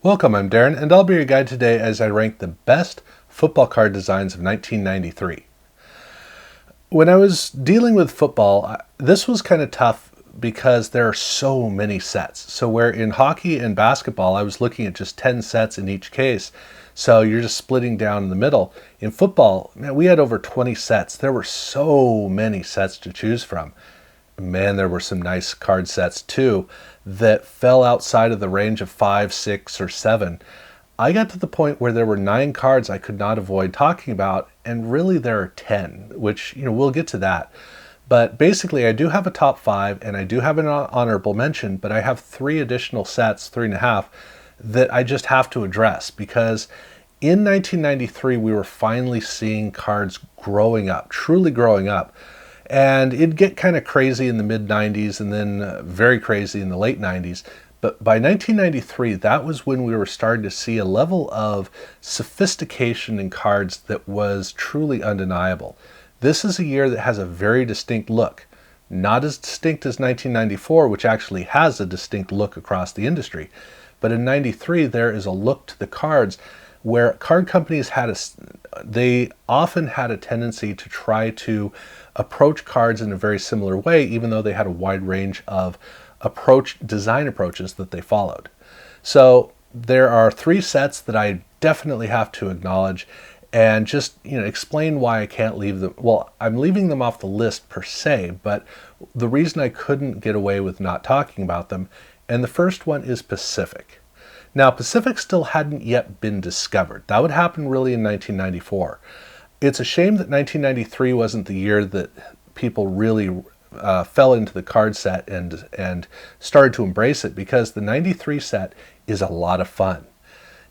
Welcome, I'm Darren, and I'll be your guide today as I rank the best football card designs of 1993. When I was dealing with football, this was kind of tough because there are so many sets. So where in hockey and basketball, I was looking at just 10 sets in each case. So you're just splitting down in the middle. In football, man, we had over 20 sets. There were so many sets to choose from. Man, there were some nice card sets too that fell outside of the range of 5, 6, or 7. I got to the point where there were 9 cards I could not avoid talking about, and really there are 10, which, we'll get to that. But basically, I do have a top 5, and I do have an honorable mention, but I have 3 additional sets, 3.5, that I just have to address because in 1993, we were finally seeing cards growing up, truly growing up. And it'd get kind of crazy in the mid 90s and then very crazy in the late 90s. But by 1993, that was when we were starting to see a level of sophistication in cards that was truly undeniable. This is a year that has a very distinct look. Not as distinct as 1994, which actually has a distinct look across the industry. But in 93, there is a look to the cards where card companies they often had a tendency to try to approach cards in a very similar way, even though they had a wide range of design approaches that they followed. So there are 3 sets that I definitely have to acknowledge and just explain why I can't leave them. Well, I'm leaving them off the list per se, but the reason I couldn't get away with not talking about them, and the first one is Pacific. Now, Pacific still hadn't yet been discovered. That would happen really in 1994. It's a shame that 1993 wasn't the year that people really fell into the card set and started to embrace it, because the 93 set is a lot of fun.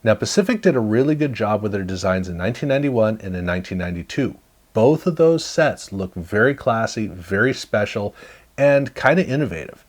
Now, Pacific did a really good job with their designs in 1991 and in 1992. Both of those sets look very classy, very special, and kind of innovative.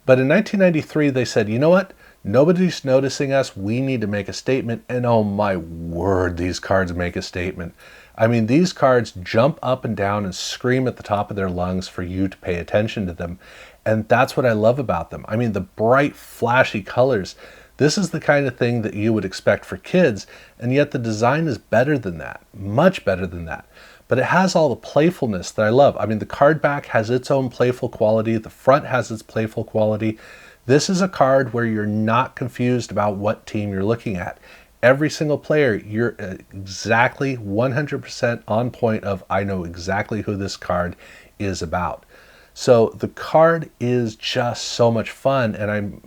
But in 1993, they said, you know what? Nobody's noticing us. We need to make a statement. And oh my word, these cards make a statement. I mean, these cards jump up and down and scream at the top of their lungs for you to pay attention to them. And that's what I love about them. I mean, the bright, flashy colors. This is the kind of thing that you would expect for kids, and yet the design is better than that, much better than that. But it has all the playfulness that I love. I mean, the card back has its own playful quality. The front has its playful quality. This is a card where you're not confused about what team you're looking at. Every single player, you're exactly 100% on point of, I know exactly who this card is about. So the card is just so much fun, and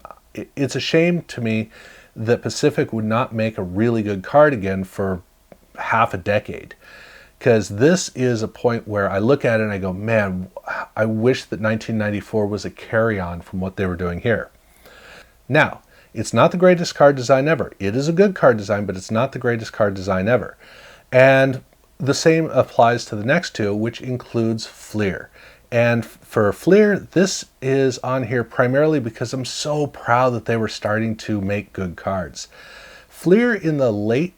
it's a shame to me that Pacific would not make a really good card again for half a decade. Because this is a point where I look at it and I go, man, I wish that 1994 was a carry-on from what they were doing here. Now, it's not the greatest card design ever. It is a good card design, but it's not the greatest card design ever. And the same applies to the next 2, which includes Fleer. And for Fleer, this is on here primarily because I'm so proud that they were starting to make good cards. Fleer in the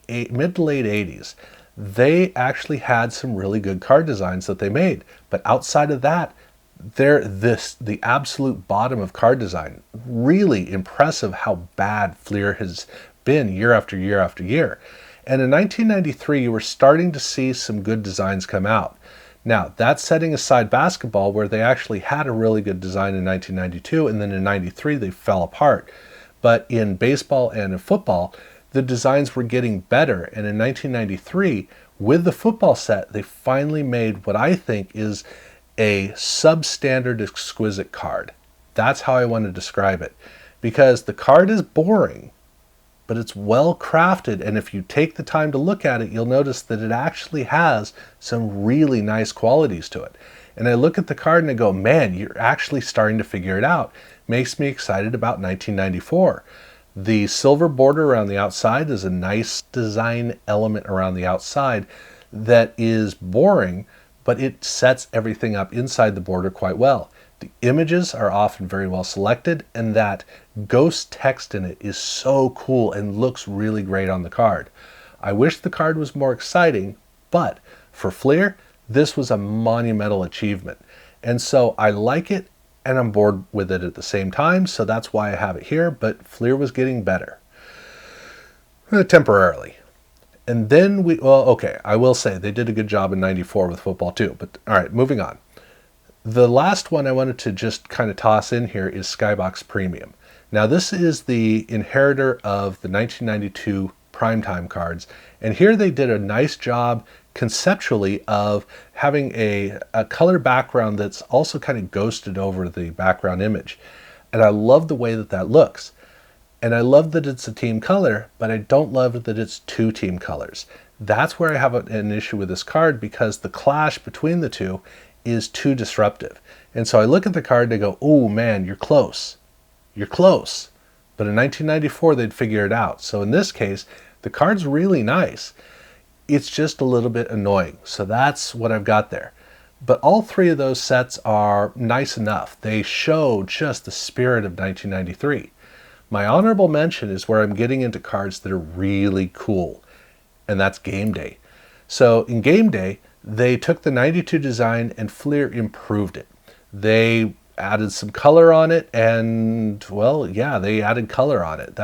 mid to late 80s, they actually had some really good card designs that they made. But outside of that, they're the absolute bottom of card design. Really impressive how bad Fleer has been year after year after year. And in 1993, you were starting to see some good designs come out. Now, that's setting aside basketball, where they actually had a really good design in 1992, and then in 93 they fell apart. But in baseball and in football, the designs were getting better, and in 1993, with the football set, they finally made what I think is a substandard exquisite card. That's how I want to describe it, because the card is boring, but it's well crafted, and if you take the time to look at it, you'll notice that it actually has some really nice qualities to it. And I look at the card and I go, man, you're actually starting to figure it out. Makes me excited about 1994. The silver border around the outside is a nice design element around the outside that is boring, but it sets everything up inside the border quite well. The images are often very well selected, and that ghost text in it is so cool and looks really great on the card. I wish the card was more exciting, but for Fleer, this was a monumental achievement. And so I like it, and I'm bored with it at the same time, so that's why I have it here, but Fleer was getting better. temporarily. And then well, okay, I will say they did a good job in 94 with football too. But all right, moving on. The last one I wanted to just kind of toss in here is Skybox Premium. Now, this is the inheritor of the 1992 primetime cards. And here they did a nice job conceptually of having a color background that's also kind of ghosted over the background image. And I love the way that that looks. And I love that it's a team color, but I don't love that it's two team colors. That's where I have an issue with this card, because the clash between the two is too disruptive. And so I look at the card and I go, oh man, you're close. You're close. But in 1994, they'd figure it out. So in this case, the card's really nice. It's just a little bit annoying. So that's what I've got there. But all three of those sets are nice enough. They show just the spirit of 1993. My honorable mention is where I'm getting into cards that are really cool, and that's Game Day. So in Game Day, they took the 92 design and Fleer improved it. They added some color on it, and well, yeah, they added color on it.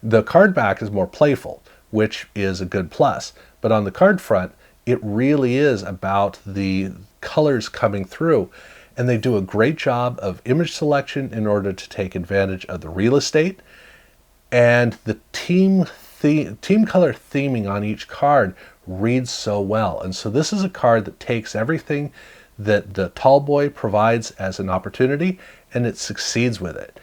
The card back is more playful, which is a good plus. But on the card front, it really is about the colors coming through. And they do a great job of image selection in order to take advantage of the real estate. And the team color theming on each card reads so well. And so this is a card that takes everything that the tall boy provides as an opportunity, and it succeeds with it.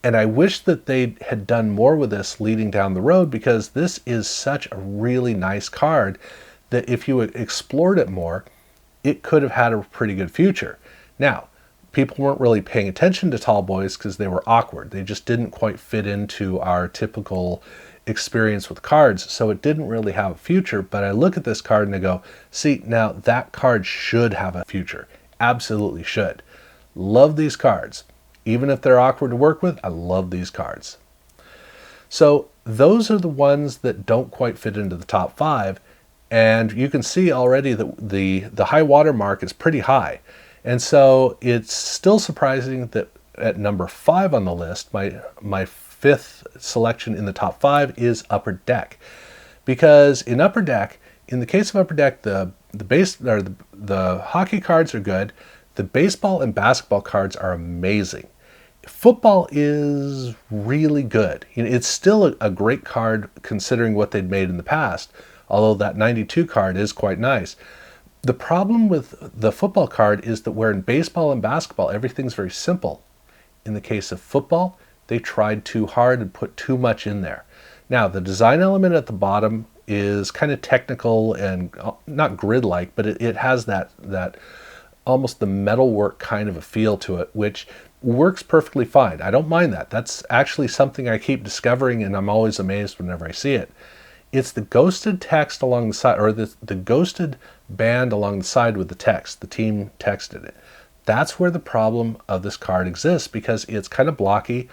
And I wish that they had done more with this leading down the road, because this is such a really nice card that if you explored it more, it could have had a pretty good future. Now, people weren't really paying attention to tall boys because they were awkward. They just didn't quite fit into our typical experience with cards, so it didn't really have a future. But I look at this card and I go, see, now that card should have a future. Absolutely should. Love these cards. Even if they're awkward to work with, I love these cards. So those are the ones that don't quite fit into the top 5. And you can see already that the high water mark is pretty high. And so it's still surprising that at number 5 on the list, my fifth selection in the top 5 is Upper Deck. Because in Upper Deck, in the case of Upper Deck, the hockey cards are good. The baseball and basketball cards are amazing. Football is really good. It's still a great card considering what they'd made in the past, although that 92 card is quite nice. The problem with the football card is that where in baseball and basketball everything's very simple, in the case of football, they tried too hard and put too much in there. Now, the design element at the bottom is kind of technical and not grid-like, but it has that almost the metalwork kind of a feel to it, which works perfectly fine. I don't mind that. That's actually something I keep discovering, and I'm always amazed whenever I see it. It's the ghosted text along the side, or the ghosted band along the side with the text. The team texted it. That's where the problem of this card exists, because it's kind of blocky,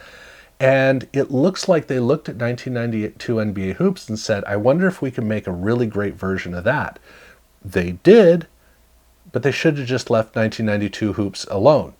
and it looks like they looked at 1992 NBA Hoops and said, I wonder if we can make a really great version of that. They did, but they should have just left 1992 Hoops alone.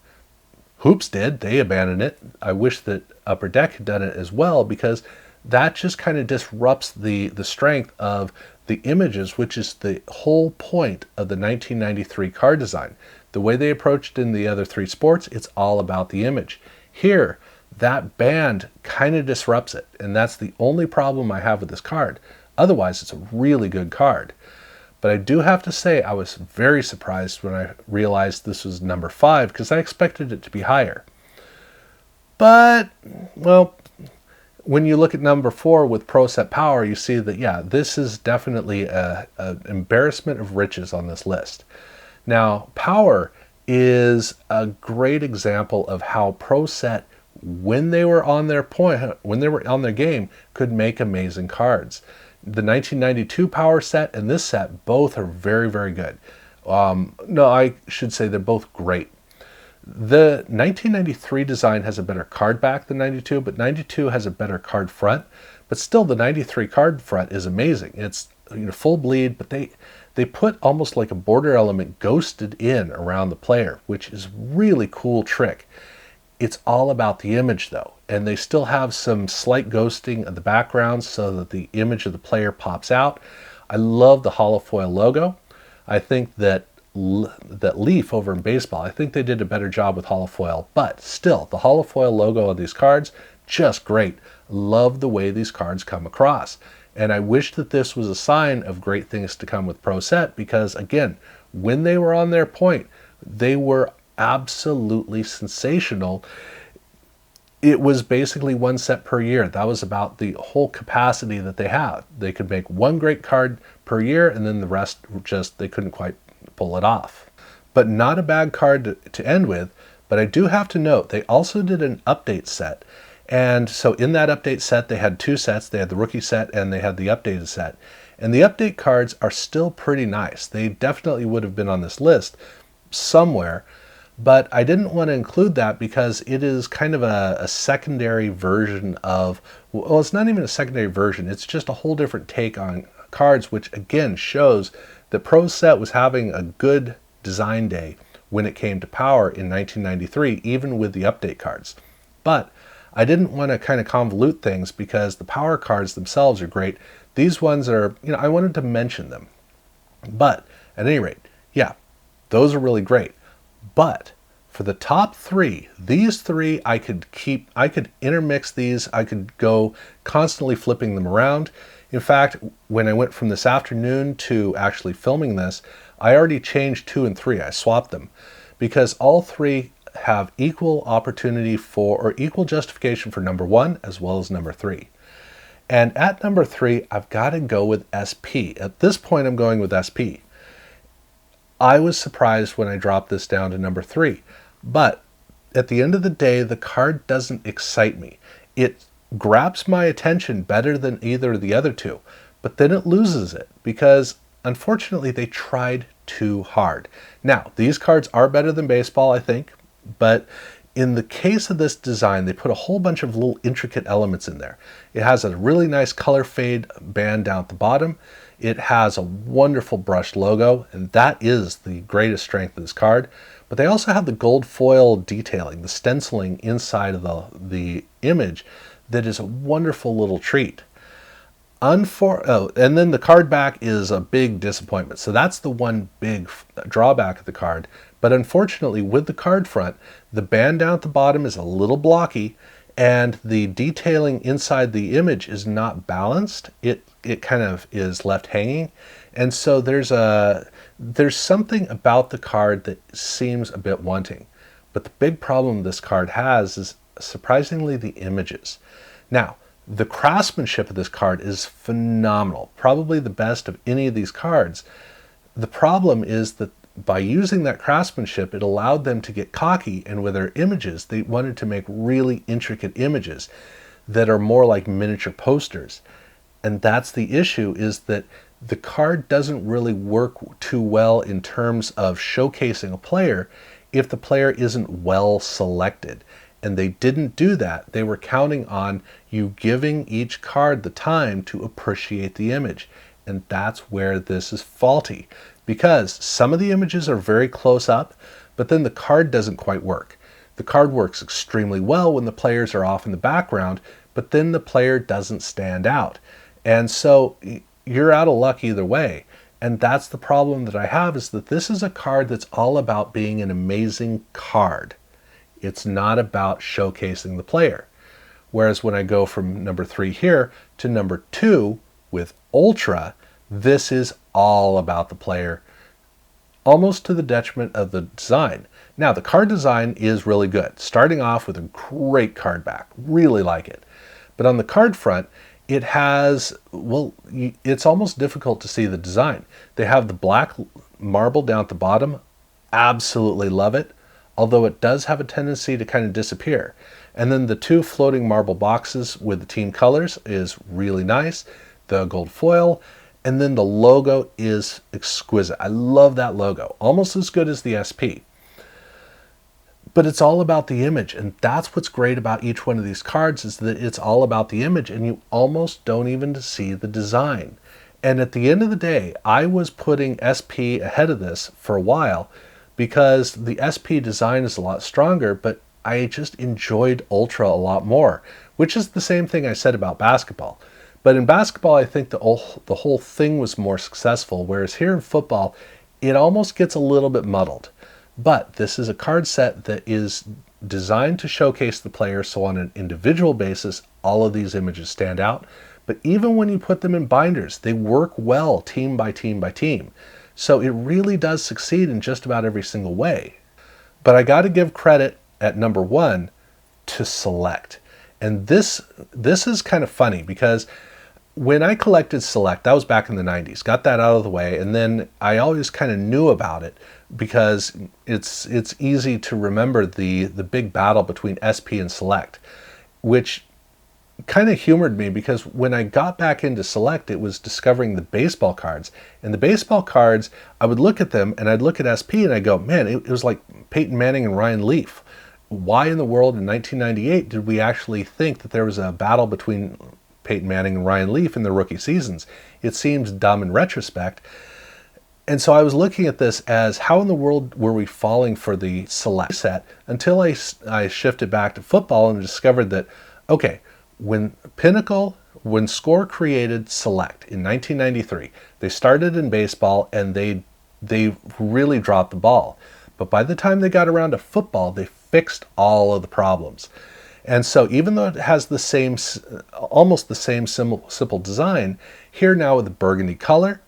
Hoops did. They abandoned it. I wish that Upper Deck had done it as well, because that just kind of disrupts the strength of the images, which is the whole point of the 1993 card design. The way they approached in the other 3 sports, it's all about the image. Here, that band kind of disrupts it, and that's the only problem I have with this card. Otherwise, it's a really good card. But I do have to say I was very surprised when I realized this was number 5, because I expected it to be higher. But, well, when you look at number 4 with Pro Set Power, you see that, yeah, this is definitely an embarrassment of riches on this list. Now, Power is a great example of how Pro Set, when they were on their game, could make amazing cards. The 1992 Power set and this set both are very, very good. No, I should say they're both great. The 1993 design has a better card back than 92, but 92 has a better card front. But still, the 93 card front is amazing. It's full bleed, but they put almost like a border element ghosted in around the player, which is a really cool trick. It's all about the image though, and they still have some slight ghosting of the background so that the image of the player pops out. I love the holofoil logo. I think that Leaf over in baseball, I think they did a better job with holofoil, but still, the holofoil logo on these cards, just great. Love the way these cards come across. And I wish that this was a sign of great things to come with Pro Set, because again, when they were on their point, they were absolutely sensational. It was basically one set per year. That was about the whole capacity that they have. They could make one great card per year, and then the rest just, they couldn't quite pull it off. But not a bad card to end with. But I do have to note, they also did an update set. And so in that update set, they had two sets. They had the rookie set and they had the updated set. And the update cards are still pretty nice. They definitely would have been on this list somewhere. But I didn't want to include that because it is kind of a secondary version of, well, it's not even a secondary version. It's just a whole different take on cards, which again shows that Pro Set was having a good design day when it came to Power in 1993, even with the update cards. But I didn't want to kind of convolute things because the Power cards themselves are great. These ones are, I wanted to mention them. But at any rate, yeah, those are really great. But for the top three, these three I could intermix these. I could go constantly flipping them around. In fact, when I went from this afternoon to actually filming this, I already changed 2 and 3. I swapped them because all three have equal opportunity for, or equal justification for number 1 as well as number 3. And at number 3, I've got to go with SP. At this point, I'm going with SP. I was surprised when I dropped this down to number 3, but at the end of the day, the card doesn't excite me. It grabs my attention better than either of the other two, but then it loses it because unfortunately they tried too hard. Now, these cards are better than baseball, I think, but in the case of this design, they put a whole bunch of little intricate elements in there. It has a really nice color fade band down at the bottom. It has a wonderful brushed logo, and that is the greatest strength of this card. But they also have the gold foil detailing, the stenciling inside of the image that is a wonderful little treat. And then the card back is a big disappointment. So that's the one big drawback of the card. But unfortunately, with the card front, the band down at the bottom is a little blocky, and the detailing inside the image is not balanced. It kind of is left hanging. And so there's something about the card that seems a bit wanting. But the big problem this card has is surprisingly the images. Now, the craftsmanship of this card is phenomenal, probably the best of any of these cards. The problem is that by using that craftsmanship, it allowed them to get cocky, and with their images, they wanted to make really intricate images that are more like miniature posters. And that's the issue, is that the card doesn't really work too well in terms of showcasing a player if the player isn't well selected. And they didn't do that. They were counting on you giving each card the time to appreciate the image. And that's where this is faulty, because some of the images are very close up, but then the card doesn't quite work. The card works extremely well when the players are off in the background, but then the player doesn't stand out. And so you're out of luck either way. And that's the problem that I have, is that this is a card that's all about being an amazing card. It's not about showcasing the player. Whereas when I go from number 3 here to number 2 with Ultra, this is all about the player, almost to the detriment of the design. Now, the card design is really good, starting off with a great card back. Really like it. But on the card front, it has, well, it's almost difficult to see the design. They have the black marble down at the bottom. Absolutely love it. Although it does have a tendency to kind of disappear. And then the 2 floating marble boxes with the team colors is really nice. The gold foil. And then the logo is exquisite. I love that logo. Almost as good as the SP. But it's all about the image. And that's what's great about each one of these cards, is that it's all about the image. And you almost don't even see the design. And at the end of the day, I was putting SP ahead of this for a while, because the SP design is a lot stronger, but I just enjoyed Ultra a lot more, which is the same thing I said about basketball. But in basketball, I think the whole thing was more successful, whereas here in football, it almost gets a little bit muddled. But this is a card set that is designed to showcase the player, so on an individual basis, all of these images stand out. But even when you put them in binders, they work well team by team by team. So it really does succeed in just about every single way. But I got to give credit at number one to Select. And this is kind of funny because when I collected Select, that was back in the 90s, got that out of the way, and then I always kind of knew about it because it's easy to remember the big battle between SP and Select, which kind of humored me because when I got back into Select, it was discovering the baseball cards. And the baseball cards, I would look at them and I'd look at SP and I'd go, man, it was like Peyton Manning and Ryan Leaf. Why in the world in 1998 did we actually think that there was a battle between Peyton Manning and Ryan Leaf in their rookie seasons? It seems dumb in retrospect. And so I was looking at this as, how in the world were we falling for the Select set, until I shifted back to football and discovered that, okay, when Score created Select in 1993, they started in baseball and they really dropped the ball. But by the time they got around to football, they fixed all of the problems. And so even though it has the same, almost the same simple design, here now with the burgundy color,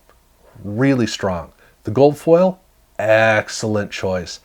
really strong. The gold foil, excellent choice.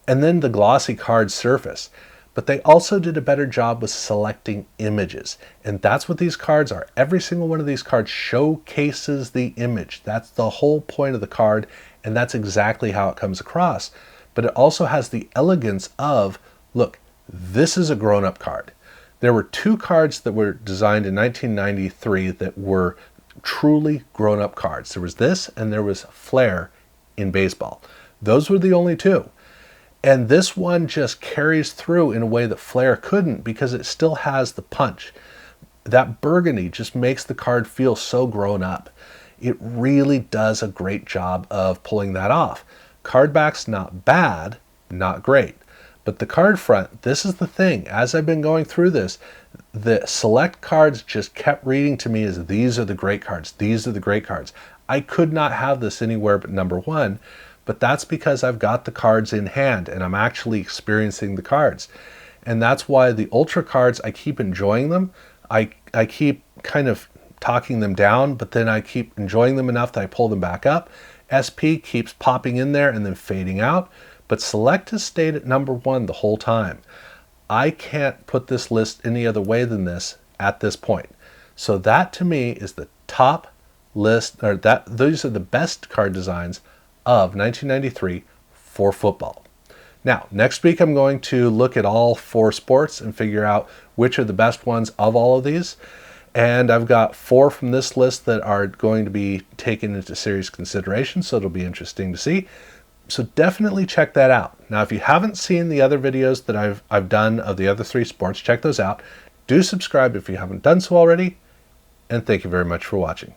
And then the glossy card surface. But they also did a better job with selecting images. And that's what these cards are. Every single one of these cards showcases the image. That's the whole point of the card, and that's exactly how it comes across. But it also has the elegance of, look, this is a grown-up card. There were two cards that were designed in 1993 that were truly grown-up cards. There was this and there was Flair in baseball. Those were the only two. And this one just carries through in a way that Flair couldn't because it still has the punch. That burgundy just makes the card feel so grown up. It really does a great job of pulling that off. Card back's not bad, not great. But the card front, this is the thing. As I've been going through this, the Select cards just kept reading to me as, these are the great cards. These are the great cards. I could not have this anywhere but number one. But that's because I've got the cards in hand and I'm actually experiencing the cards. And that's why the Ultra cards, I keep enjoying them. I keep kind of talking them down, but then I keep enjoying them enough that I pull them back up. SP keeps popping in there and then fading out. But Select has stayed at number one the whole time. I can't put this list any other way than this at this point. So that to me is the top list, or those are the best card designs of 1993 for football. Now, next week I'm going to look at all four sports and figure out which are the best ones of all of these. And I've got 4 from this list that are going to be taken into serious consideration, so it'll be interesting to see. So definitely check that out. Now, if you haven't seen the other videos that I've done of the other 3 sports, check those out. Do subscribe if you haven't done so already, and thank you very much for watching.